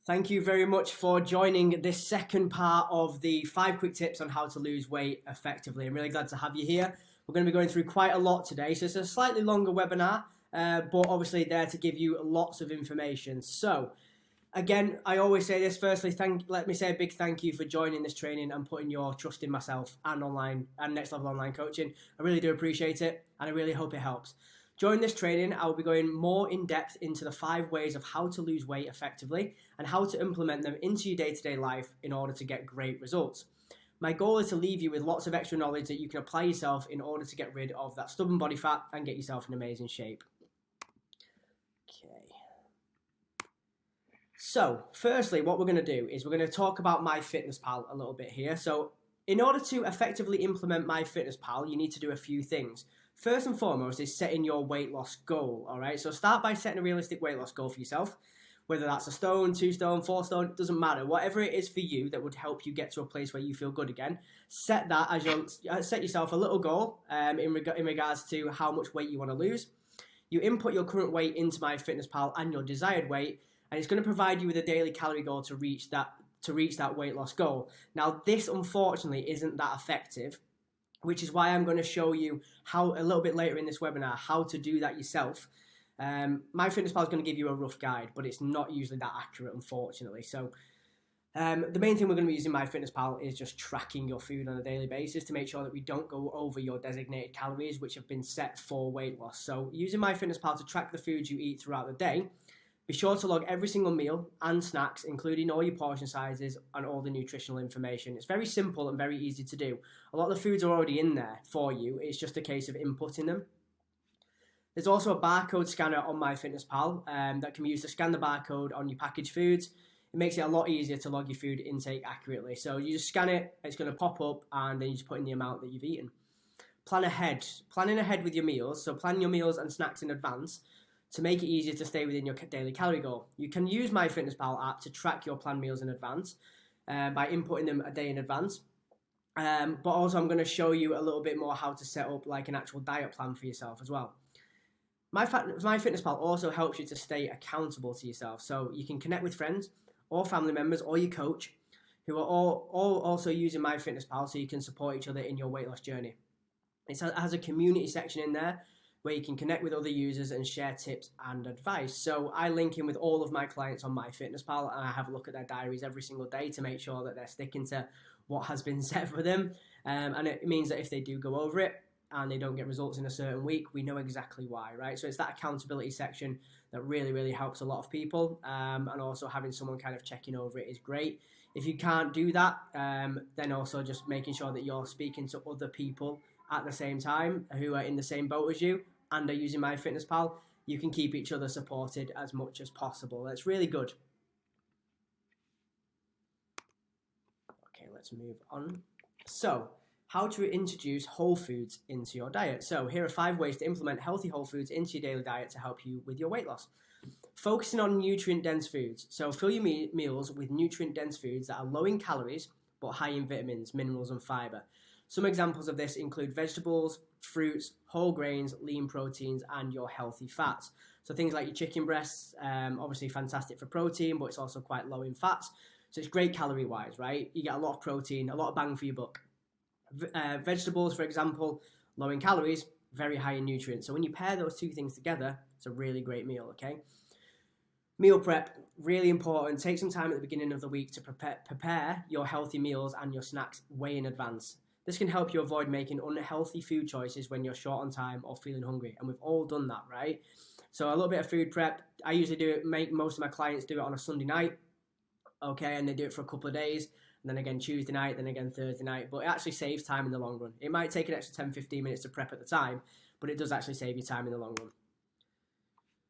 Thank you very much for joining this second part of the 5 quick tips on how to lose weight effectively. I'm really glad to have you here. We're going to be going through quite a lot today, so it's a slightly longer webinar, but obviously there to give you lots of information. So, again, I always say this. Firstly, let me say a big thank you for joining this training and putting your trust in myself and Next Level Online Coaching. I really do appreciate it, and I really hope it helps. During this training, I will be going more in depth into the 5 ways of how to lose weight effectively and how to implement them into your day-to-day life in order to get great results. My goal is to leave you with lots of extra knowledge that you can apply yourself in order to get rid of that stubborn body fat and get yourself in amazing shape. Okay. So, firstly, what we're going to do is we're going to talk about MyFitnessPal a little bit here. So, in order to effectively implement MyFitnessPal, you need to do a few things. First and foremost is setting your weight loss goal, all right? So start by setting a realistic weight loss goal for yourself, whether that's a stone, 2 stone, 4 stone, it doesn't matter. Whatever it is for you that would help you get to a place where you feel good again, set that as set yourself a little goal in regards to how much weight you want to lose. You input your current weight into MyFitnessPal and your desired weight, and it's going to provide you with a daily calorie goal to reach that weight loss goal. Now, this unfortunately isn't that effective, which is why I'm going to show you how a little bit later in this webinar how to do that yourself. MyFitnessPal is going to give you a rough guide, but it's not usually that accurate, unfortunately. So the main thing we're going to be using MyFitnessPal is just tracking your food on a daily basis to make sure that we don't go over your designated calories, which have been set for weight loss. So using MyFitnessPal to track the foods you eat throughout the day, be sure to log every single meal and snacks, including all your portion sizes and all the nutritional information. It's very simple and very easy to do. A lot of the foods are already in there for you. It's just a case of inputting them. There's also a barcode scanner on MyFitnessPal that can be used to scan the barcode on your packaged foods. It makes it a lot easier to log your food intake accurately. So you just scan it, it's going to pop up, and then you just put in the amount that you've eaten. Plan ahead. Planning ahead with your meals. So plan your meals and snacks in advance to make it easier to stay within your daily calorie goal. You can use MyFitnessPal app to track your planned meals in advance by inputting them a day in advance. But also I'm going to show you a little bit more how to set up like an actual diet plan for yourself as well. MyFitnessPal also helps you to stay accountable to yourself. So you can connect with friends or family members or your coach who are all also using MyFitnessPal so you can support each other in your weight loss journey. It has a community section in there where you can connect with other users and share tips and advice. So I link in with all of my clients on MyFitnessPal, and I have a look at their diaries every single day to make sure that they're sticking to what has been set for them. And it means that if they do go over it and they don't get results in a certain week, we know exactly why, right? So it's that accountability section that really, really helps a lot of people. And also having someone kind of checking over it is great. If you can't do that, then also just making sure that you're speaking to other people at the same time who are in the same boat as you and are using MyFitnessPal, you can keep each other supported as much as possible. That's really good. Okay, let's move on. So, how to introduce whole foods into your diet. So, here are 5 ways to implement healthy whole foods into your daily diet to help you with your weight loss. Focusing on nutrient-dense foods. So, fill your meals with nutrient-dense foods that are low in calories but high in vitamins, minerals, and fiber. Some examples of this include vegetables, fruits, whole grains, lean proteins, and your healthy fats. So things like your chicken breasts, obviously fantastic for protein, but it's also quite low in fats. So it's great calorie-wise, right? You get a lot of protein, a lot of bang for your buck. Vegetables, for example, low in calories, very high in nutrients. So when you pair those 2 things together, it's a really great meal, okay? Meal prep, really important. Take some time at the beginning of the week to prepare your healthy meals and your snacks way in advance. This can help you avoid making unhealthy food choices when you're short on time or feeling hungry. And we've all done that, right? So a little bit of food prep. I usually make most of my clients do it on a Sunday night. Okay, and they do it for a couple of days. And then again Tuesday night, then again Thursday night. But it actually saves time in the long run. It might take an extra 10-15 minutes to prep at the time, but it does actually save you time in the long run.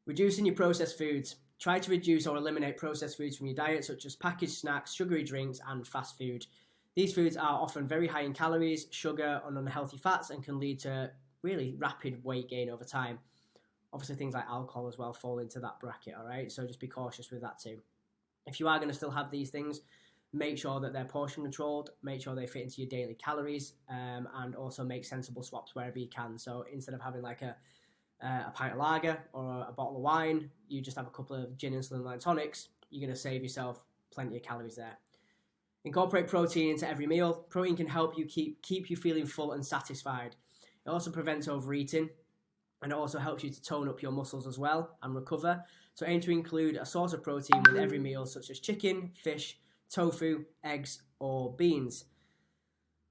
Reducing your processed foods. Try to reduce or eliminate processed foods from your diet, such as packaged snacks, sugary drinks, and fast food. These foods are often very high in calories, sugar, and unhealthy fats and can lead to really rapid weight gain over time. Obviously, things like alcohol as well fall into that bracket, all right? So just be cautious with that too. If you are going to still have these things, make sure that they're portion controlled, make sure they fit into your daily calories, and also make sensible swaps wherever you can. So instead of having like a pint of lager or a bottle of wine, you just have a couple of gin and slimline tonics, you're going to save yourself plenty of calories there. Incorporate protein into every meal. Protein can help you keep you feeling full and satisfied. It also prevents overeating, and it also helps you to tone up your muscles as well and recover. So aim to include a source of protein with every meal, such as chicken, fish, tofu, eggs, or beans.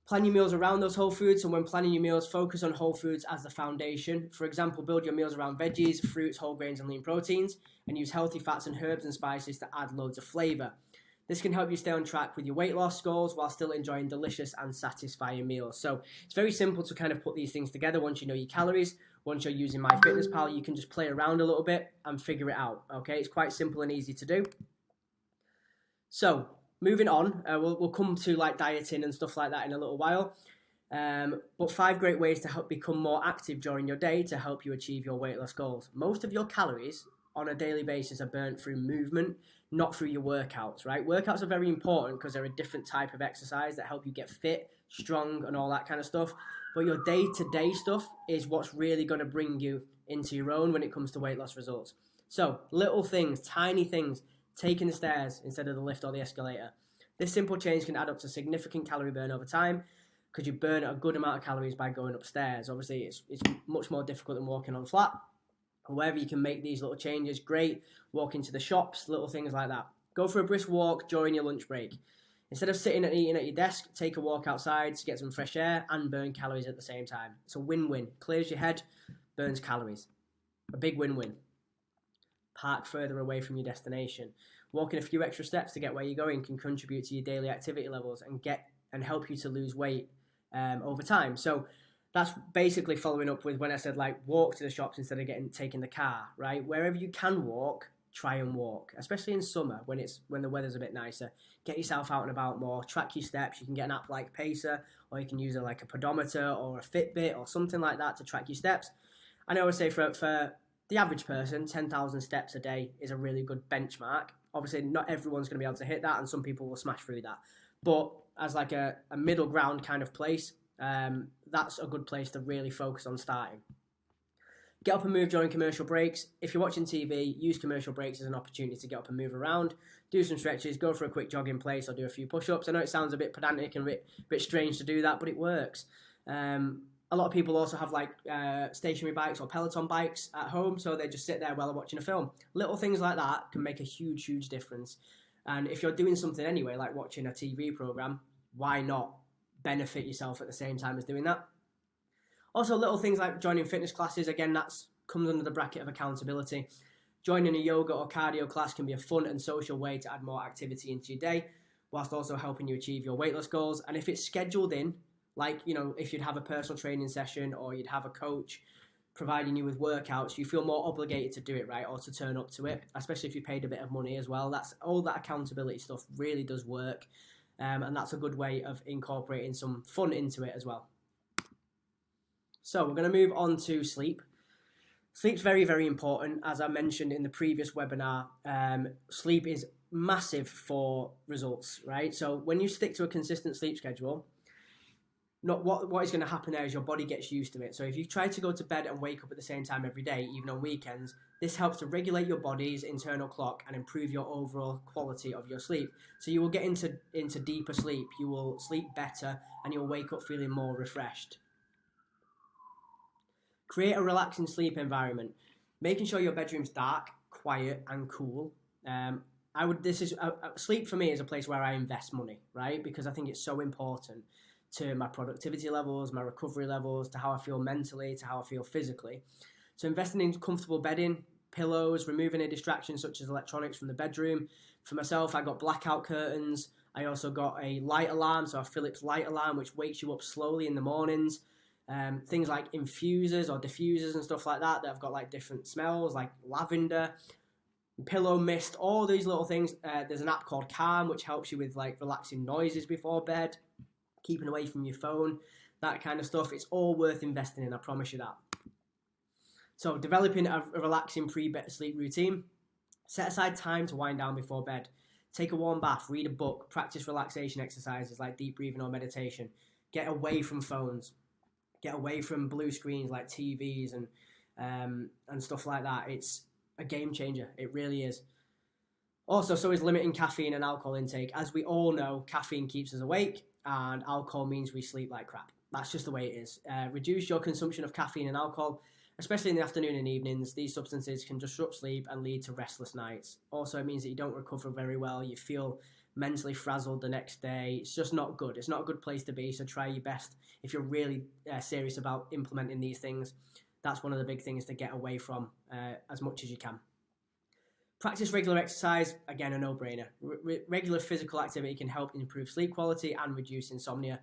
Plan your meals around those whole foods, and when planning your meals, focus on whole foods as the foundation. For example, build your meals around veggies, fruits, whole grains, and lean proteins, and use healthy fats and herbs and spices to add loads of flavour. This can help you stay on track with your weight loss goals while still enjoying delicious and satisfying meals. So it's very simple to kind of put these things together. Once you know your calories, once you're using MyFitnessPal, you can just play around a little bit and figure it out. Okay, it's quite simple and easy to do. So moving on, we'll come to like dieting and stuff like that in a little while. But 5 great ways to help become more active during your day to help you achieve your weight loss goals. Most of your calories on a daily basis are burnt through movement, not through your workouts, right? Workouts are very important because they're a different type of exercise that help you get fit, strong, and all that kind of stuff. But your day-to-day stuff is what's really going to bring you into your own when it comes to weight loss results. So little things, tiny things, taking the stairs instead of the lift or the escalator. This simple change can add up to significant calorie burn over time because you burn a good amount of calories by going upstairs. Obviously, it's much more difficult than walking on flat. However, you can make these little changes, great. Walk into the shops, little things like that. Go for a brisk walk during your lunch break. Instead of sitting and eating at your desk, take a walk outside to get some fresh air and burn calories at the same time. It's a win-win. Clears your head, burns calories. A big win-win. Park further away from your destination. Walking a few extra steps to get where you're going can contribute to your daily activity levels and help you to lose weight over time. So that's basically following up with when I said like walk to the shops instead of taking the car, right? Wherever you can walk, try and walk, especially in summer when the weather's a bit nicer. Get yourself out and about more, track your steps. You can get an app like Pacer, or you can use like a pedometer or a Fitbit or something like that to track your steps. I always say for the average person, 10,000 steps a day is a really good benchmark. Obviously, not everyone's going to be able to hit that, and some people will smash through that. But as like a middle ground kind of place, that's a good place to really focus on starting. Get up and move during commercial breaks. If you're watching TV, use commercial breaks as an opportunity to get up and move around, do some stretches, go for a quick jog in place, or do a few push-ups. I know it sounds a bit pedantic and a bit strange to do that, but it works. A lot of people also have like stationary bikes or Peloton bikes at home, so they just sit there while they're watching a film. Little things like that can make a huge, huge difference. And if you're doing something anyway, like watching a TV program, why not benefit yourself at the same time as doing that? Also, little things like joining fitness classes, again, that comes under the bracket of accountability. Joining a yoga or cardio class can be a fun and social way to add more activity into your day, whilst also helping you achieve your weight loss goals. And if it's scheduled in, like, you know, if you'd have a personal training session or you'd have a coach providing you with workouts, you feel more obligated to do it, right, or to turn up to it, especially if you paid a bit of money as well. That's all that accountability stuff really does work, and that's a good way of incorporating some fun into it as well. So we're going to move on to sleep. Sleep's very, very important. As I mentioned in the previous webinar, sleep is massive for results, right? So when you stick to a consistent sleep schedule, what is going to happen there is your body gets used to it. So if you try to go to bed and wake up at the same time every day, even on weekends, this helps to regulate your body's internal clock and improve your overall quality of your sleep. So you will get into deeper sleep, you will sleep better, and you'll wake up feeling more refreshed. Create a relaxing sleep environment, making sure your bedroom's dark, quiet, and cool. Sleep for me is a place where I invest money, right? Because I think it's so important to my productivity levels, my recovery levels, to how I feel mentally, to how I feel physically. So investing in comfortable bedding, pillows, removing any distractions such as electronics from the bedroom. For myself, I got blackout curtains. I also got a light alarm, so a Philips light alarm, which wakes you up slowly in the mornings. Things like infusers or diffusers and stuff like that have got like different smells, like lavender, pillow mist, all these little things. There's an app called Calm, which helps you with like relaxing noises before bed, keeping away from your phone, that kind of stuff. It's all worth investing in, I promise you that. So developing a relaxing pre-bed sleep routine. Set aside time to wind down before bed. Take a warm bath, read a book, practice relaxation exercises like deep breathing or meditation. Get away from phones. Get away from blue screens like TVs and stuff like that. It's a game changer. It really is. Also, so is limiting caffeine and alcohol intake. As we all know, caffeine keeps us awake and alcohol means we sleep like crap. That's just the way it is. Reduce your consumption of caffeine and alcohol, especially in the afternoon and evenings. These substances can disrupt sleep and lead to restless nights. Also, it means that you don't recover very well. You feel mentally frazzled the next day. It's just not good. It's not a good place to be, so try your best if you're really serious about implementing these things. That's one of the big things to get away from as much as you can. Practice regular exercise, again a no-brainer. Regular physical activity can help improve sleep quality and reduce insomnia.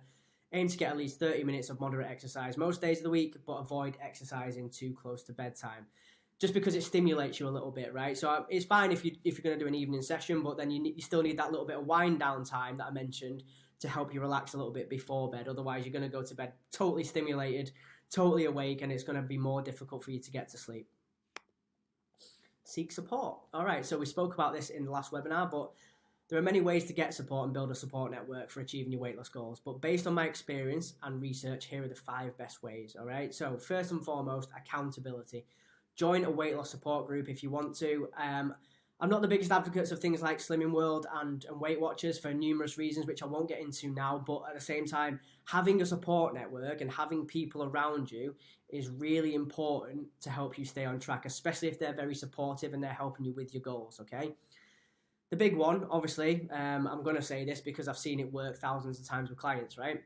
Aim to get at least 30 minutes of moderate exercise most days of the week, but avoid exercising too close to bedtime. Just because it stimulates you a little bit, right? So it's fine if you're going to do an evening session, but then you still need that little bit of wind down time that I mentioned to help you relax a little bit before bed. Otherwise, you're going to go to bed totally stimulated, totally awake, and it's going to be more difficult for you to get to sleep. Seek support. All right, so we spoke about this in the last webinar, but there are many ways to get support and build a support network for achieving your weight loss goals. But based on my experience and research, here are the 5 best ways. All right, so first and foremost, accountability. Join a weight loss support group if you want to. I'm not the biggest advocate of things like Slimming World and Weight Watchers for numerous reasons, which I won't get into now. But at the same time, having a support network and having people around you is really important to help you stay on track, especially if they're very supportive and they're helping you with your goals, okay? The big one, obviously, I'm going to say this because I've seen it work thousands of times with clients, right?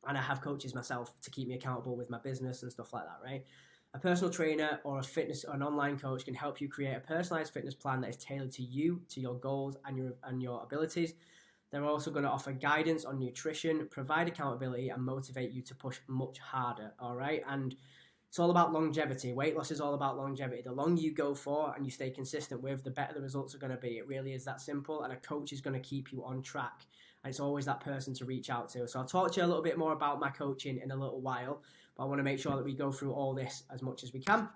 And I have coaches myself to keep me accountable with my business and stuff like that, right? A personal trainer or an online coach can help you create a personalized fitness plan that is tailored to you, to your goals and your abilities. They're also going to offer guidance on nutrition, provide accountability, and motivate you to push much harder, all right? And it's all about longevity. Weight loss is all about longevity. The longer you go for and you stay consistent with, the better the results are going to be. It really is that simple, and a coach is going to keep you on track. And it's always that person to reach out to. So I'll talk to you a little bit more about my coaching in a little while, but I want to make sure that we go through all this as much as we can.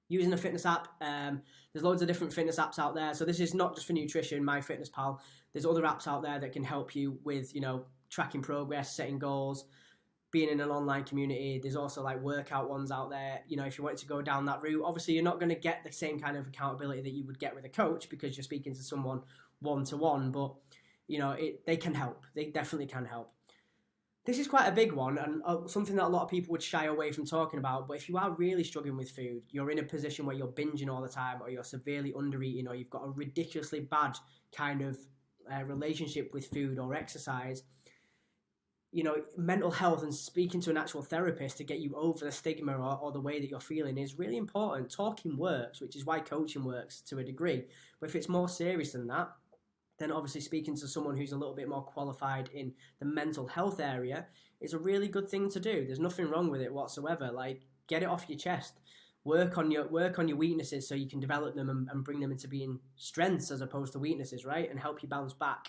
Using a fitness app, there's loads of different fitness apps out there. So this is not just for nutrition, MyFitnessPal. There's other apps out there that can help you with, tracking progress, setting goals, being in an online community. There's also like workout ones out there. If you wanted to go down that route, obviously you're not going to get the same kind of accountability that you would get with a coach because you're speaking to someone one-to-one, but they can help. They definitely can help. This is quite a big one and something that a lot of people would shy away from talking about, but if you are really struggling with food, you're in a position where you're binging all the time or you're severely undereating or you've got a ridiculously bad kind of relationship with food or exercise, mental health and speaking to an actual therapist to get you over the stigma or the way that you're feeling is really important. Talking works, which is why coaching works to a degree. But if it's more serious than that, then obviously speaking to someone who's a little bit more qualified in the mental health area is a really good thing to do. There's nothing wrong with it whatsoever. Like, get it off your chest. Work on your weaknesses so you can develop them and bring them into being strengths as opposed to weaknesses, right? And help you bounce back.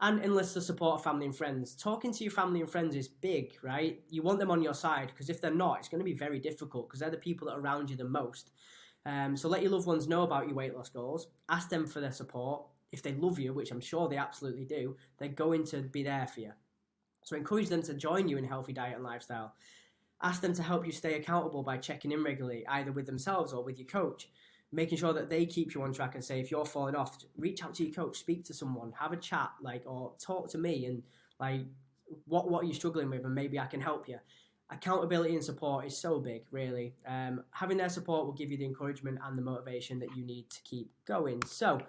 And enlist the support of family and friends. Talking to your family and friends is big, right? You want them on your side because if they're not, it's going to be very difficult because they're the people that are around you the most. So let your loved ones know about your weight loss goals. Ask them for their support. If they love you, which I'm sure they absolutely do, they're going to be there for you. So encourage them to join you in a healthy diet and lifestyle. Ask them to help you stay accountable by checking in regularly, either with themselves or with your coach. Making sure that they keep you on track and say, if you're falling off, reach out to your coach, speak to someone, have a chat, or talk to me and what are you struggling with and maybe I can help you. Accountability and support is so big, really. Having their support will give you the encouragement and the motivation that you need to keep going. So